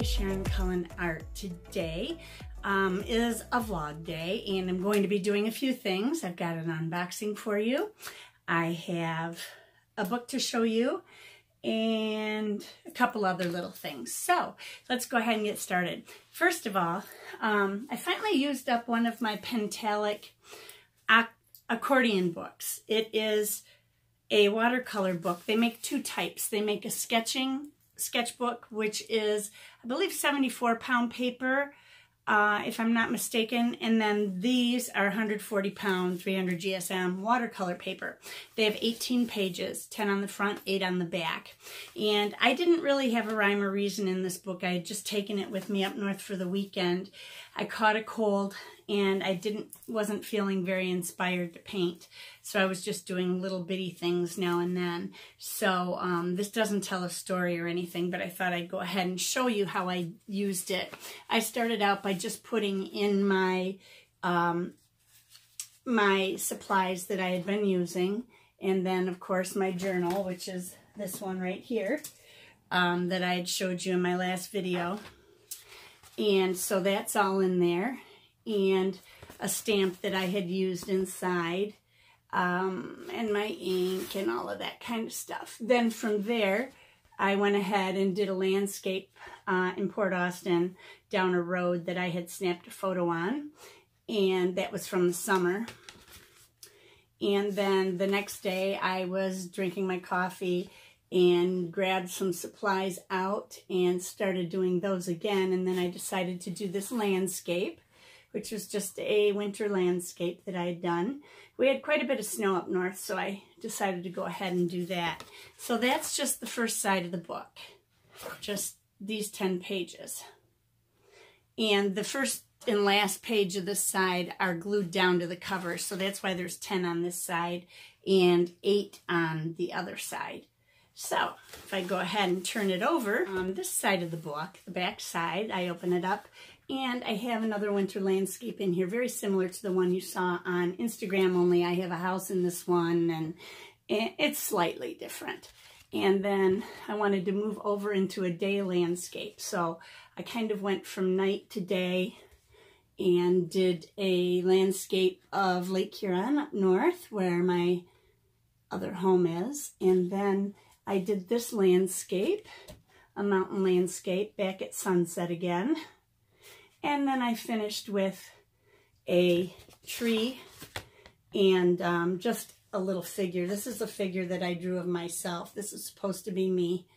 Sharon Cullen Art. Today is a vlog day and I'm going to be doing a few things. I've got an unboxing for you. I have a book to show you and a couple other little things. So let's go ahead and get started. First of all, I finally used up one of my Pentalic accordion books. It is a watercolor book. They make two types. They make a sketchbook, which is, I believe, 74-pound paper, if I'm not mistaken, and then these are 140-pound, 300 GSM watercolor paper. They have 18 pages, 10 on the front, 8 on the back. And I didn't really have a rhyme or reason in this book. I had just taken it with me up north for the weekend. I caught a cold and I wasn't feeling very inspired to paint. So I was just doing little bitty things now and then. So this doesn't tell a story or anything, but I thought I'd go ahead and show you how I used it. I started out by just putting in my my supplies that I had been using, and then of course my journal, which is this one right here, that I had showed you in my last video. And so that's all in there, and a stamp that I had used inside, and my ink and all of that kind of stuff. Then from there, I went ahead and did a landscape in Port Austin down a road that I had snapped a photo on, and that was from the summer. And then the next day I was drinking my coffee and grabbed some supplies out and started doing those again. And then I decided to do this landscape, which was just a winter landscape that I had done. We had quite a bit of snow up north, so I decided to go ahead and do that. So that's just the first side of the book, just these 10 pages. And the first and last page of this side are glued down to the cover, so that's why there's 10 on this side and 8 on the other side. So if I go ahead and turn it over on this side of the book, the back side, I open it up and I have another winter landscape in here, very similar to the one you saw on Instagram, only I have a house in this one and it's slightly different. And then I wanted to move over into a day landscape, so I kind of went from night to day and did a landscape of Lake Huron up north where my other home is, and then I did this landscape, a mountain landscape, back at sunset again. And then I finished with a tree and just a little figure. This is a figure that I drew of myself. This is supposed to be me.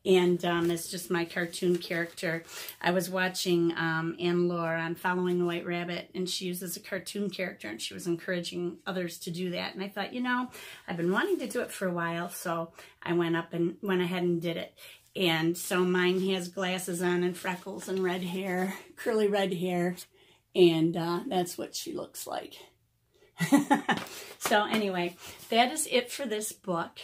And it's just my cartoon character. I was watching Ann Laura on Following the White Rabbit, and she uses a cartoon character, and she was encouraging others to do that. And I thought, you know, I've been wanting to do it for a while, so I went ahead and did it. And so mine has glasses on and freckles and red hair, curly red hair, and that's what she looks like. So anyway, that is it for this book.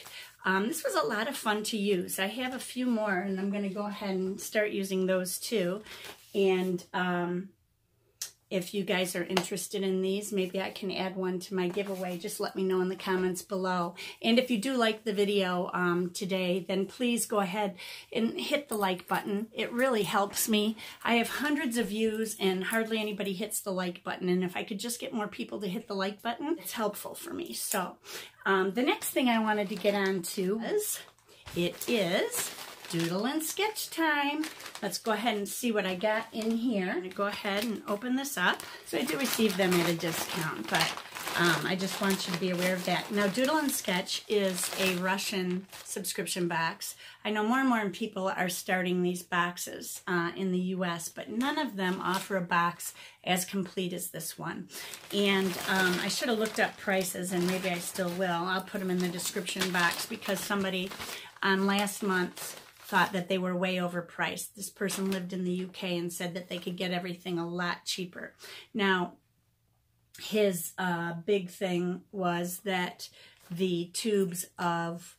This was a lot of fun to use. I have a few more, and I'm going to go ahead and start using those too. And if you guys are interested in these, maybe I can add one to my giveaway. Just let me know in the comments below. And if you do like the video today, then please go ahead and hit the like button. It really helps me. I have hundreds of views and hardly anybody hits the like button. And if I could just get more people to hit the like button, it's helpful for me. So the next thing I wanted to get on to is, it is Doodle and Sketch time. Let's go ahead and see what I got in here. I'm going to go ahead and open this up. So I do receive them at a discount, but I just want you to be aware of that. Now, Doodle and Sketch is a Russian subscription box. I know more and more people are starting these boxes in the US, but none of them offer a box as complete as this one. And I should have looked up prices, and maybe I still will. I'll put them in the description box because somebody last month thought that they were way overpriced. This person lived in the UK and said that they could get everything a lot cheaper. Now, his big thing was that the tubes of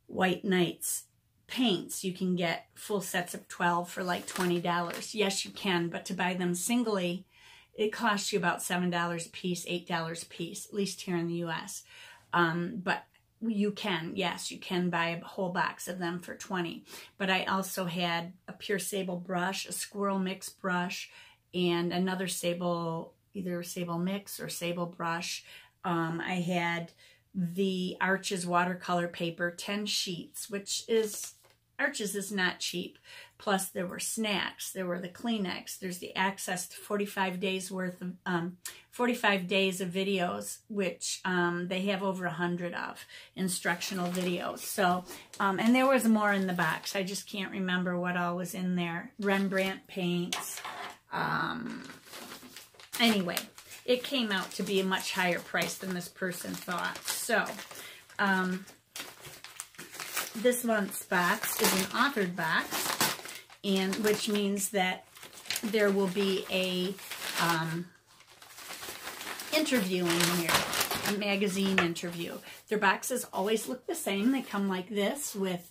White Nights paints, you can get full sets of 12 for like $20. Yes, you can, but to buy them singly, it costs you about $7 a piece, $8 a piece, at least here in the U.S. But you can, yes, you can buy a whole box of them for $20. But I also had a pure sable brush, a squirrel mix brush, and another sable, either sable mix or sable brush. I had the Arches watercolor paper, 10 sheets, which is, Arches is not cheap. Plus there were snacks, there were the Kleenex, there's the access to 45 days worth of, 45 days of videos, which they have over 100 of instructional videos. So, and there was more in the box. I just can't remember what all was in there. Rembrandt paints. Anyway, it came out to be a much higher price than this person thought. So, this month's box is an authored box, and which means that there will be a interview in here, a magazine interview. Their boxes always look the same. They come like this with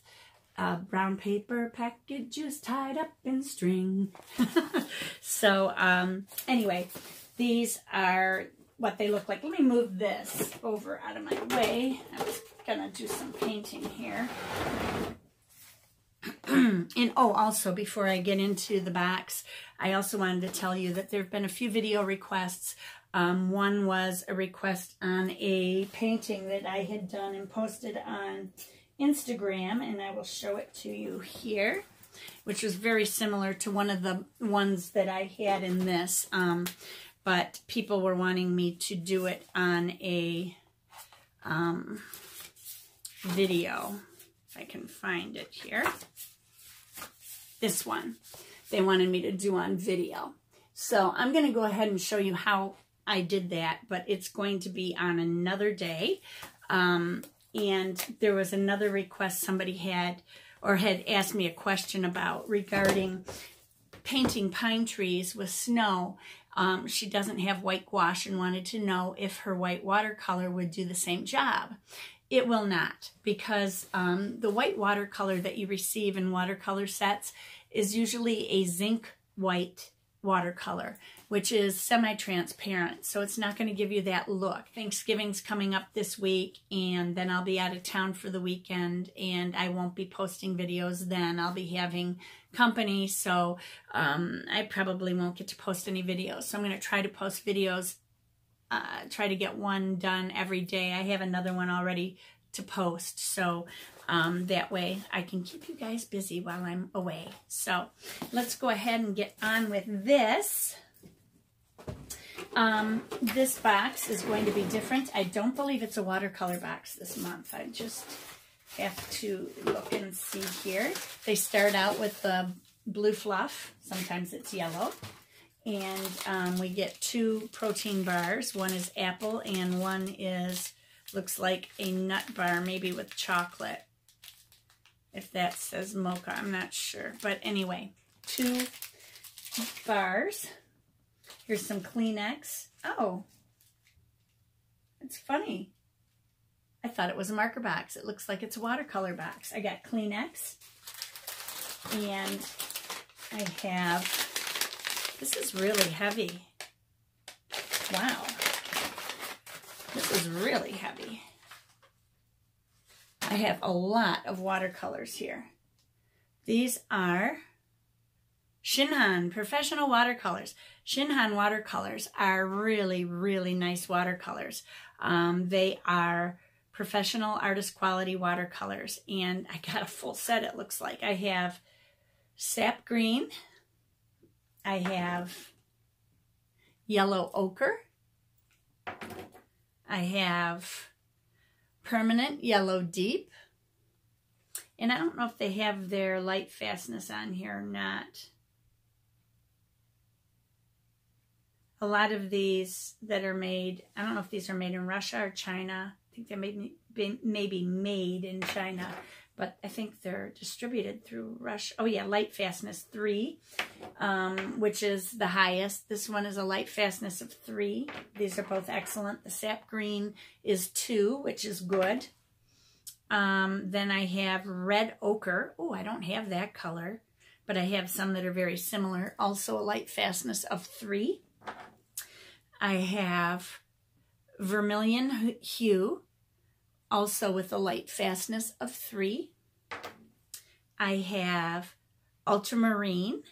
brown paper packages tied up in string. So anyway, these are what they look like. Let me move this over out of my way. I was gonna do some painting here. And oh, also before I get into the box, I also wanted to tell you that there have been a few video requests. One was a request on a painting that I had done and posted on Instagram, and I will show it to you here, which was very similar to one of the ones that I had in this, but people were wanting me to do it on a video, if I can find it here. This one, they wanted me to do on video. So I'm going to go ahead and show you how I did that, but it's going to be on another day. And there was another request somebody had asked me a question about regarding painting pine trees with snow. She doesn't have white gouache and wanted to know if her white watercolor would do the same job. It will not, because the white watercolor that you receive in watercolor sets is usually a zinc white watercolor, which is semi-transparent, so it's not going to give you that look. Thanksgiving's coming up this week, and then I'll be out of town for the weekend, and I won't be posting videos then. I'll be having company, so I probably won't get to post any videos. So I'm going to try to post videos, try to get one done every day. I have another one already to post, so that way I can keep you guys busy while I'm away. So let's go ahead and get on with this. This box is going to be different. I don't believe it's a watercolor box this month. I just have to look and see here. They start out with the blue fluff. Sometimes it's yellow. And we get 2 protein bars. One is apple and one is, looks like a nut bar, maybe with chocolate. If that says mocha, I'm not sure. But anyway, 2 bars. Here's some Kleenex. Oh, it's funny. I thought it was a marker box. It looks like it's a watercolor box. I got Kleenex. And I have, this is really heavy. Wow. This is really heavy. I have a lot of watercolors here. These are Shinhan Professional Watercolors. Shinhan watercolors are really, really nice watercolors. They are professional artist quality watercolors, and I got a full set, it looks like. I have sap green. I have yellow ochre. I have permanent yellow deep. And I don't know if they have their light fastness on here or not. A lot of these that are made, I don't know if these are made in Russia or China. I think they may be made in China, but I think they're distributed through Russia. Oh yeah, light fastness 3, which is the highest. This one is a light fastness of 3. These are both excellent. The sap green is 2, which is good. Then I have red ochre. Oh, I don't have that color, but I have some that are very similar. Also a light fastness of 3. I have vermilion hue, also with a light fastness of 3. I have ultramarine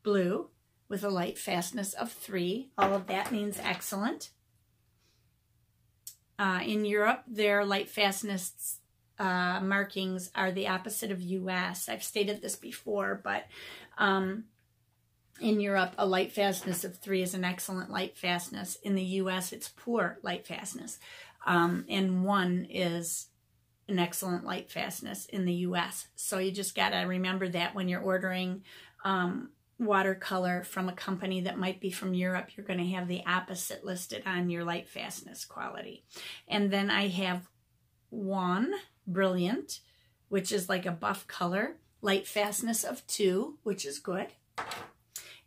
blue with a light fastness of 3. All of that means excellent. In Europe, their light fastness markings are the opposite of US. I've stated this before, but in Europe, a light fastness of 3 is an excellent light fastness. In the US, it's poor light fastness. And 1 is an excellent light fastness in the US. So you just got to remember that when you're ordering watercolor from a company that might be from Europe, you're going to have the opposite listed on your light fastness quality. And then I have 1 brilliant, which is like a buff color, light fastness of 2, which is good.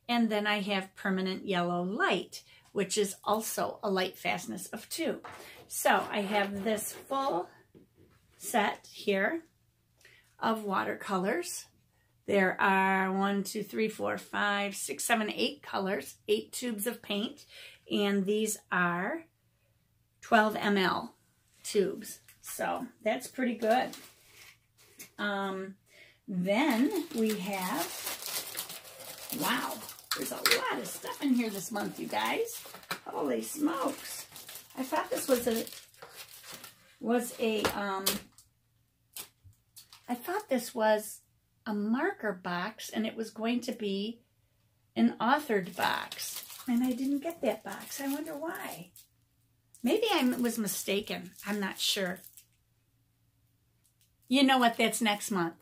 And then I have permanent yellow light, which is also a light fastness of 2. So I have this full set here of watercolors. There are 1, 2, 3, 4, 5, 6, 7, 8 colors, 8 tubes of paint, and these are 12 ml tubes. So that's pretty good. Then we have, wow, there's a lot of stuff in here this month, you guys. Holy smokes. I thought this was a marker box, and it was going to be an authored box, and I didn't get that box. I wonder why. Maybe I was mistaken. I'm not sure. You know what? That's next month.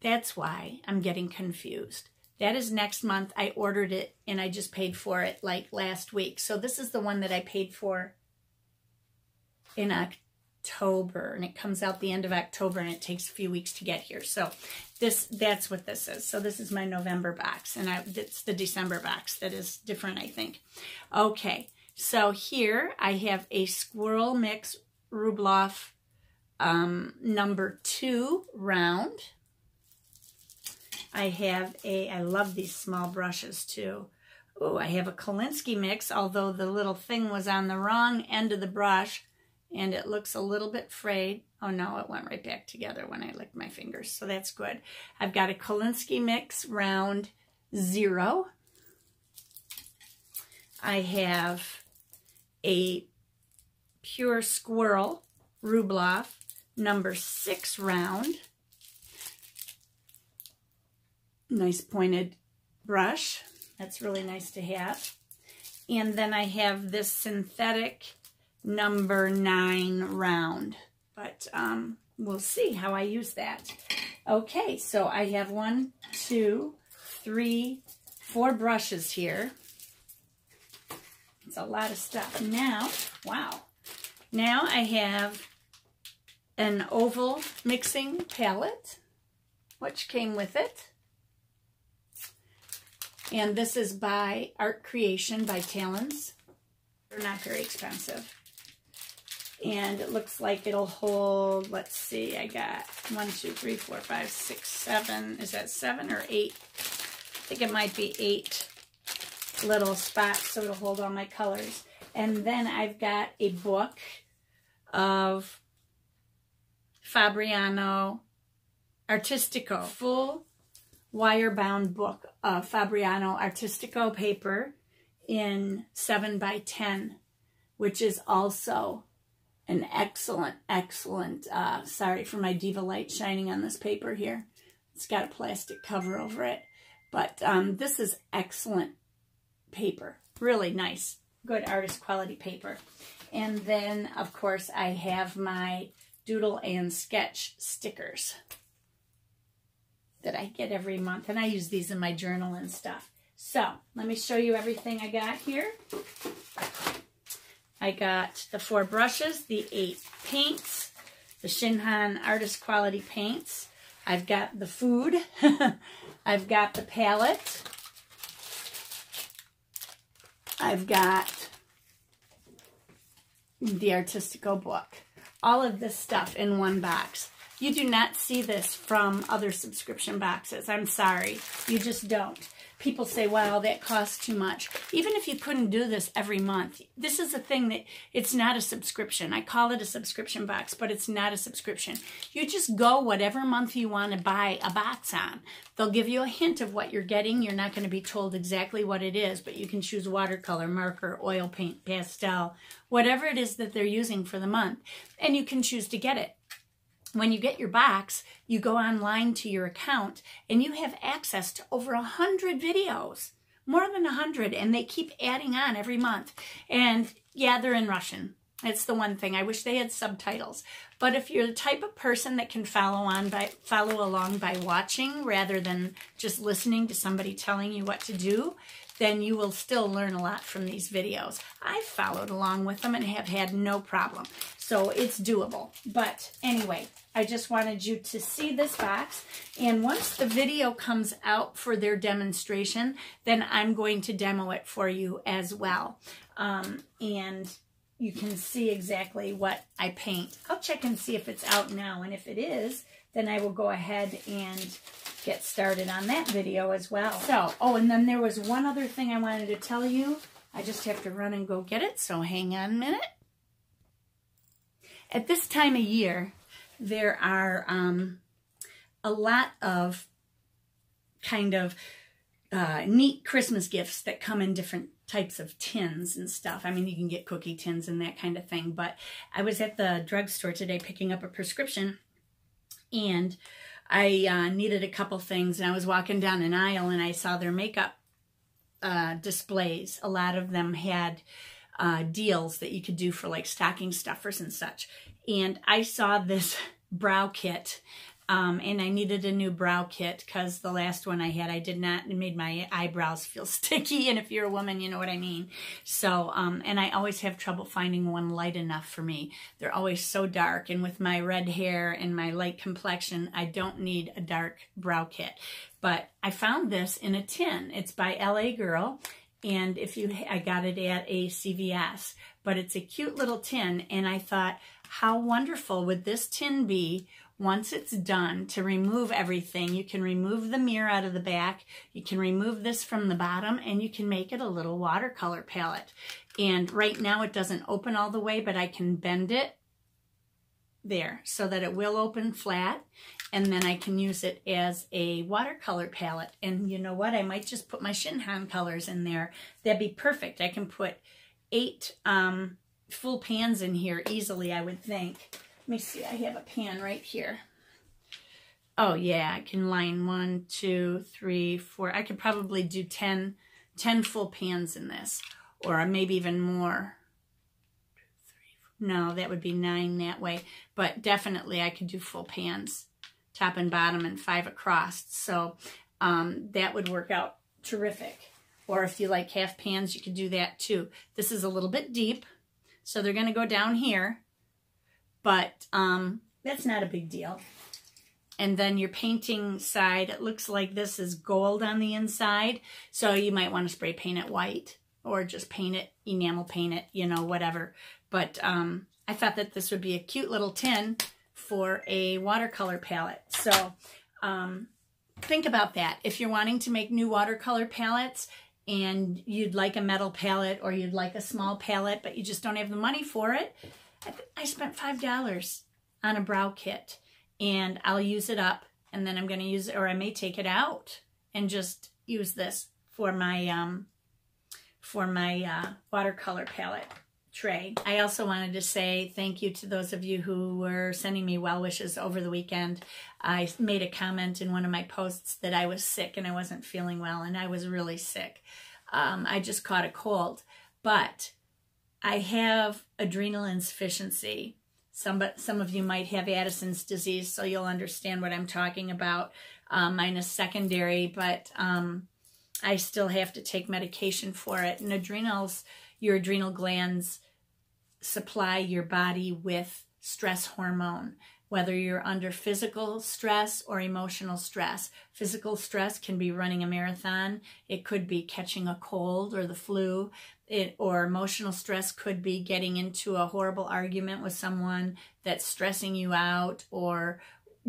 That's why I'm getting confused. That is next month. I ordered it, and I just paid for it like last week. So this is the one that I paid for in October, and it comes out the end of October, and it takes a few weeks to get here. So that's what this is. So this is my November box, and it's the December box that is different, I think. Okay, so here I have a Squirrel Mix Rubloff number 2 round. I have I love these small brushes too. Oh, I have a Kolinsky mix, although the little thing was on the wrong end of the brush, and it looks a little bit frayed. Oh no, it went right back together when I licked my fingers, so that's good. I've got a Kolinsky mix round 0. I have a Pure Squirrel Rubloff number 6 round. Nice pointed brush. That's really nice to have. And then I have this synthetic number 9 round. But we'll see how I use that. Okay, so I have 1, 2, 3, 4 brushes here. It's a lot of stuff. Now, wow. Now I have an oval mixing palette, which came with it. And this is by Art Creation by Talons. They're not very expensive. And it looks like it'll hold, let's see, I got 1, 2, 3, 4, 5, 6, 7. Is that 7 or 8? I think it might be 8 little spots, so it'll hold all my colors. And then I've got a book of Fabriano Artistico, full wire-bound book of Fabriano Artistico paper in 7 by 10, which is also an excellent, sorry for my Diva light shining on this paper here. It's got a plastic cover over it. But this is excellent paper. Really nice. Good artist quality paper. And then, of course, I have my Doodle and Sketch stickers that I get every month, and I use these in my journal and stuff. So let me show you everything I got here. I got the 4 brushes, the 8 paints, the Shinhan Artist Quality paints. I've got the food. I've got the palette. I've got the Artistico book. all of this stuff in one box. You do not see this from other subscription boxes. I'm sorry. You just don't. People say, wow, that costs too much. Even if you couldn't do this every month, this is a thing that it's not a subscription. I call it a subscription box, but it's not a subscription. You just go whatever month you want to buy a box on. They'll give you a hint of what you're getting. You're not going to be told exactly what it is, but you can choose watercolor, marker, oil paint, pastel, whatever it is that they're using for the month, and you can choose to get it. When you get your box, you go online to your account and you have access to over 100 videos, more than 100, and they keep adding on every month. And yeah, they're in Russian. It's the one thing. I wish they had subtitles. But if you're the type of person that can follow along by watching rather than just listening to somebody telling you what to do, then you will still learn a lot from these videos. I've followed along with them and have had no problem. So it's doable. But anyway, I just wanted you to see this box. And once the video comes out for their demonstration, then I'm going to demo it for you as well. And you can see exactly what I paint. I'll check and see if it's out now. And if it is, then I will go ahead and get started on that video as well. So, oh, and then there was one other thing I wanted to tell you. I just have to run and go get it, so hang on a minute. At this time of year, there are a lot of kind of neat Christmas gifts that come in different types of tins and stuff. I mean, you can get cookie tins and that kind of thing, but I was at the drugstore today picking up a prescription, and I needed a couple things, and I was walking down an aisle and I saw their makeup displays. A lot of them had deals that you could do for like stocking stuffers and such. And I saw this brow kit, and I needed a new brow kit because the last one I had, it made my eyebrows feel sticky. And if you're a woman, you know what I mean. So, and I always have trouble finding one light enough for me. They're always so dark. And with my red hair and my light complexion, I don't need a dark brow kit. But I found this in a tin. It's by LA Girl. And I got it at a CVS, but it's a cute little tin. And I thought, how wonderful would this tin be once it's done to remove everything? You can remove the mirror out of the back. You can remove this from the bottom, and you can make it a little watercolor palette. And right now it doesn't open all the way, but I can bend it there so that it will open flat. And then I can use it as a watercolor palette. And you know what? I might just put my Shinhan colors in there. That'd be perfect. I can put 8 full pans in here easily, I would think. Let me see. I have a pan right here. Oh, yeah. I can line 1, 2, 3, 4. I could probably do 10 full pans in this. Or maybe even more. No, that would be 9 that way. But definitely I could do full pans, top and bottom, and 5 across. So that would work out terrific. Or if you like half pans, you could do that too. This is a little bit deep, so they're going to go down here. But that's not a big deal. And then your painting side, it looks like this is gold on the inside. So you might want to spray paint it white, or just paint it, enamel paint it, you know, whatever. But I thought that this would be a cute little tin for a watercolor palette. So think about that. If you're wanting to make new watercolor palettes and you'd like a metal palette, or you'd like a small palette, but you just don't have the money for it, I spent $5 on a brow kit, and I'll use it up, and then I'm going to use it, or I may take it out and just use this for my watercolor palette tray. I also wanted to say thank you to those of you who were sending me well wishes over the weekend. I made a comment in one of my posts that I was sick and I wasn't feeling well, and I was really sick. I just caught a cold, but I have adrenal insufficiency. Some of you might have Addison's disease, so you'll understand what I'm talking about. Mine is secondary, but I still have to take medication for it. And your adrenal glands supply your body with stress hormone whether you're under physical stress or emotional stress. Physical stress can be running a marathon. It could be catching a cold or the flu. Or emotional stress could be getting into a horrible argument with someone that's stressing you out, or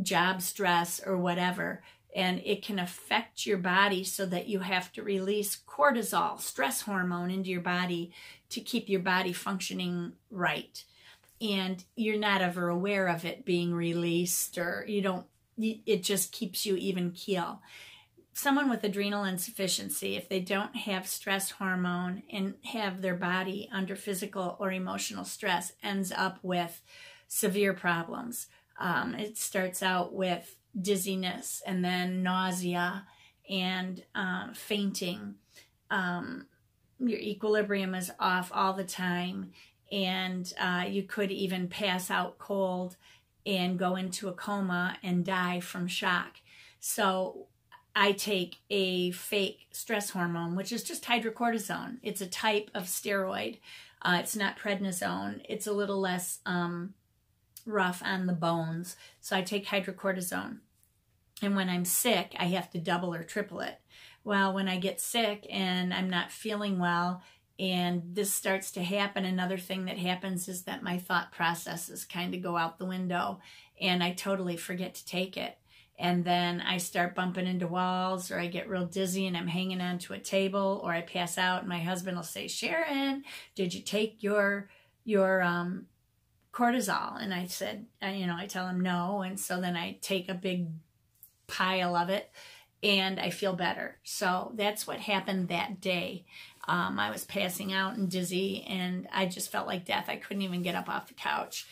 job stress or whatever. And it can affect your body so that you have to release cortisol, stress hormone, into your body to keep your body functioning right. And you're not ever aware of it being released, or it just keeps you even keel. Someone with adrenal insufficiency, if they don't have stress hormone and have their body under physical or emotional stress, ends up with severe problems. It starts out with dizziness and then nausea and fainting. Your equilibrium is off all the time, and you could even pass out cold and go into a coma and die from shock. So I take a fake stress hormone, which is just hydrocortisone. It's a type of steroid. It's not prednisone. It's a little less rough on the bones. So I take hydrocortisone. And when I'm sick, I have to double or triple it. Well, when I get sick and I'm not feeling well and this starts to happen, another thing that happens is that my thought processes kind of go out the window and I totally forget to take it. And then I start bumping into walls, or I get real dizzy and I'm hanging onto a table, or I pass out and my husband will say, "Sharon, did you take your cortisol?" And I said, I tell him no. And so then I take a big pile of it and I feel better. So that's what happened that day. I was passing out and dizzy and I just felt like death. I couldn't even get up off the couch.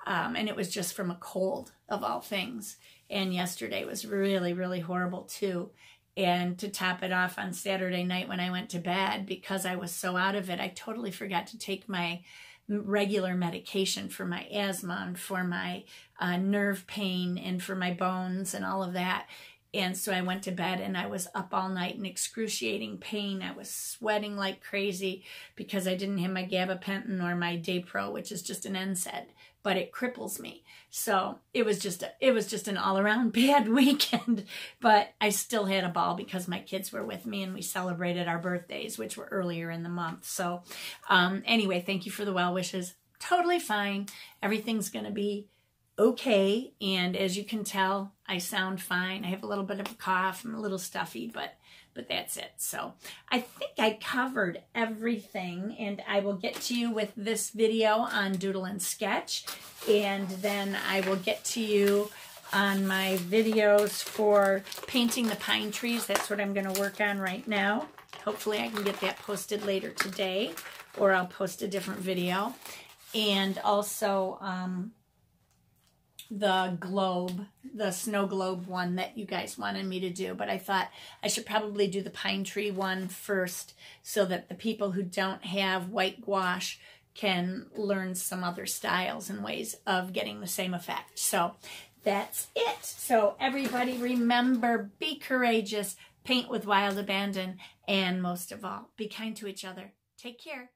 And it was just from a cold, of all things. And yesterday was really, really horrible too. And to top it off, on Saturday night when I went to bed, because I was so out of it, I totally forgot to take my regular medication for my asthma and for my nerve pain and for my bones and all of that. And so I went to bed and I was up all night in excruciating pain. I was sweating like crazy because I didn't have my gabapentin or my Daypro, which is just an NSAID, but it cripples me. So it was just an all-around bad weekend, but I still had a ball because my kids were with me and we celebrated our birthdays, which were earlier in the month. So anyway, thank you for the well wishes. Totally fine. Everything's going to be okay. And as you can tell, I sound fine. I have a little bit of a cough. I'm a little stuffy, but that's it. So I think I covered everything, and I will get to you with this video on Doodle and Sketch, and then I will get to you on my videos for painting the pine trees. That's what I'm going to work on right now. Hopefully I can get that posted later today, or I'll post a different video. And also the globe, the snow globe one that you guys wanted me to do, but I thought I should probably do the pine tree one first so that the people who don't have white gouache can learn some other styles and ways of getting the same effect. So that's it. So everybody remember, be courageous, paint with wild abandon, and most of all, be kind to each other. Take care.